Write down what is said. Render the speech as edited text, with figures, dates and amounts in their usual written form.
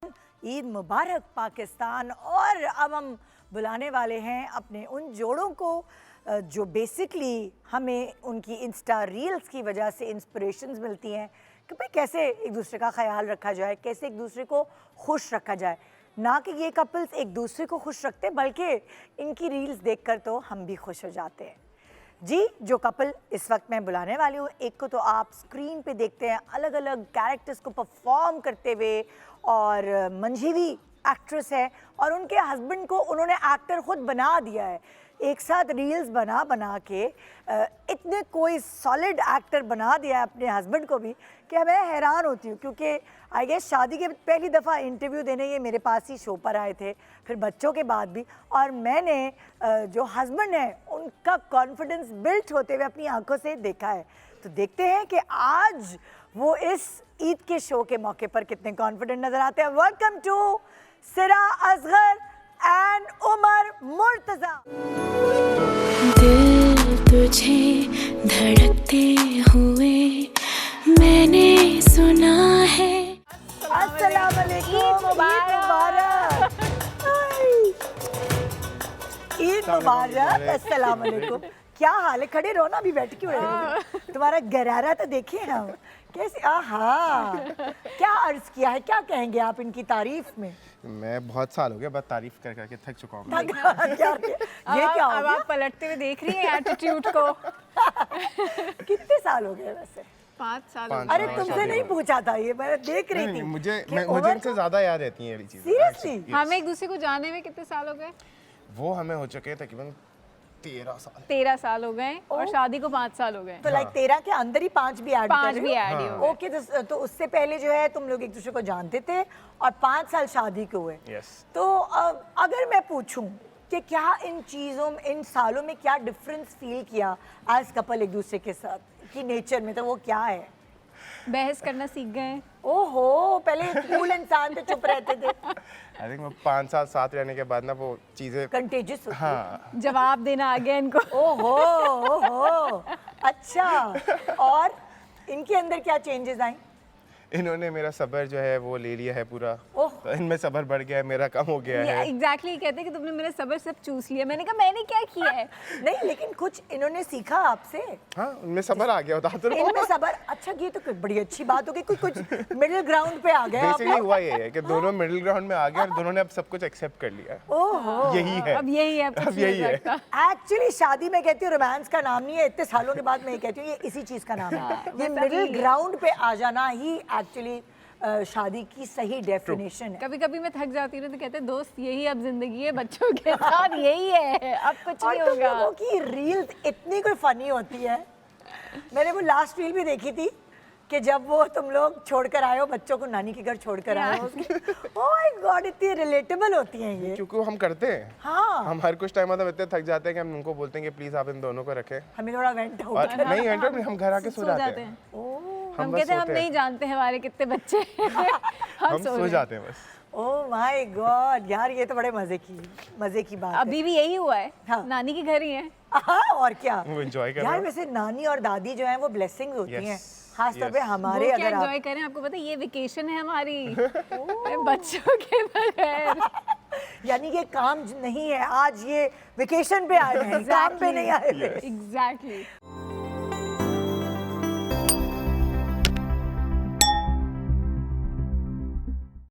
ईद मुबारक पाकिस्तान। और अब हम बुलाने वाले हैं अपने उन जोड़ों को जो बेसिकली हमें उनकी इंस्टा रील्स की वजह से इंस्पिरेशंस मिलती हैं कि भाई कैसे एक दूसरे का ख्याल रखा जाए, कैसे एक दूसरे को खुश रखा जाए। ना कि ये कपल्स एक दूसरे को खुश रखते बल्कि इनकी रील्स देखकर तो हम भी खुश हो जाते हैं। जी, जो कपल इस वक्त मैं बुलाने वाली हूँ, एक को तो आप स्क्रीन पे देखते हैं अलग अलग कैरेक्टर्स को परफॉर्म करते हुए, और मंझीवी एक्ट्रेस है और उनके हस्बैंड को उन्होंने एक्टर खुद बना दिया है। एक साथ रील्स बना बना के इतने कोई सॉलिड एक्टर बना दिया है अपने हस्बैंड को भी कि मैं हैरान होती हूँ। क्योंकि आई गेस शादी के पहली दफ़ा इंटरव्यू देने ये मेरे पास ही शो पर आए थे, फिर बच्चों के बाद भी, और मैंने जो हस्बैंड है उनका कॉन्फिडेंस बिल्ट होते हुए अपनी आंखों से देखा है। तो देखते हैं कि आज वो इस ईद के शो के मौके पर कितने कॉन्फिडेंट नजर आते हैं। वेलकम टू सिरा असगर एंड उमर मुर्तजा। दिल तुझे धड़कते हुए मैंने सुना है। अस्सलाम वालेकुम, मुबारक, ईद मुबारक, अस्सलाम वालेकुम। क्या हाल है? खड़े रहो ना, अभी बैठ क्यों रहे हो? तुम्हारा गरारा तो देखिए हम कैसे। आहा, क्या अर्ज किया है, क्या कहेंगे आप इनकी तारीफ में? मैं बहुत साल हो गया बस तारीफ कर करके थक चुका हूँ। ये क्या हो अब गया? आप पलटते हुए देख रही हैं एटीट्यूड को। कितने साल हो गए वैसे? 5 साल। पाँच अरे साल तुमसे शादी नहीं हो गई। पूछा था, ये मैं देख रही थी। नहीं, मुझे कि मुझे उमर इनसे ज्यादा याद रहती हैं ये चीजें। Seriously? हमें एक दूसरे को जानने में कितने साल हो गए? वो हमें हो चुके तकरीबन 13 साल। 13 साल हो गए और शादी को 5 साल हो गए। तो लाइक 13 के अंदर ही 5 भी ऐड 5 भी ऐड ही हो गए। ओके, तो उससे पहले जो है तुम लोग एक दूसरे को जानते थे और 5 साल शादी के हुए। यस। तो अगर मैं पूछूं कि क्या इन चीज़ों, इन सालों में क्या डिफरेंस फील किया एज कपल एक दूसरे के साथ की नेचर में, तो वो क्या है? बहस करना सीख गए। ओहो, पहले कूल इंसान थे, चुप रहते थे। आई थिंक वो 5 साल साथ रहने के बाद ना वो चीजें। कंटेजियस होती है। हाँ, जवाब देना आ गया इनको। ओहो ओहो, अच्छा। और इनके अंदर क्या चेंजेस आई? इन्होंने मेरा सब्र जो है वो ले लिया है पूरा। ओह। तो इनमें सब्र बढ़ गया है, मेरा कम हो गया है। एग्जैक्टली कहते हैं कि तुमने मेरा सब्र सब चूस लिया। मैंने कहा मैंने क्या किया है? नहीं, लेकिन कुछ इन्होंने सीखा आपसे। हाँ, उनमें सब्र आ गया होता तो इनमें सब्र। अच्छा, ये तो कोई बड़ी अच्छी बात हो गई, कुछ मिडिल ग्राउंड पे आ गए आप बेसिकली लोग। हुआ ये है कि दोनों मिडिल ग्राउंड में आ गए और दोनों ने अब सब कुछ एक्सेप्ट कर लिया है। ओहो, यही है। अब यही है, कुछ अब यही नहीं है। लगता। एक्चुअली शादी में कहती हूँ रोमांस का नाम नहीं है, इतने सालों के बाद मैं ये कहती हूँ ये इसी चीज का नाम है। ये बस मिडिल अभी- ग्राउंड पे आ जाना ही एक्चुअली शादी की सही डेफिनेशन है। कभी कभी मैं थक जाती हूँ तो कहते हैं दोस्त यही अब जिंदगी है, बच्चों के साथ यही है, अब कुछ और नहीं तुम होगा। लोगों की रील्स इतनी कोई फनी होती है। मैंने वो लास्ट रील भी देखी थी कि जब वो तुम लोग छोड़कर आए हो बच्चों को, नानी के घर छोड़कर आए हो, ओह माय गॉड, इतनी रिलेटेबल होती हैं ये। क्योंकि हम करते हैं। हाँ, हम हर कुछ टाइम मतलब इतने थक जाते हैं कि हम उनको बोलते हैं कि प्लीज आप इन दोनों को रखें। हमें थोड़ा वेंट हो और गया। नहीं एंटर नहीं, हम घर आके सो जाते हैं। ओह, हम बस कहते हैं हम सोते हैं। नहीं जानते हमारे कितने बच्चे हैं। हम सो सो रहे हैं। जाते हैं बस। ओह माय गॉड, यार ये तो बड़े मजे की बात है। अभी भी यही हुआ है। हाँ। नानी के घर ही है। हाँ, और क्या वो enjoy कर रहे यार। हो। वैसे नानी और दादी जो है वो ब्लेसिंग्स होती Yes, हैं, खास तौर पे yes. हमारे। वो क्या अगर आप एंजॉय करें, आपको पता है ये वेकेशन है हमारी। बच्चों के बगैर। यानी ये काम नहीं है, आज ये वेकेशन पे आए हैं, काम पे नहीं आए थे। एग्जैक्टली।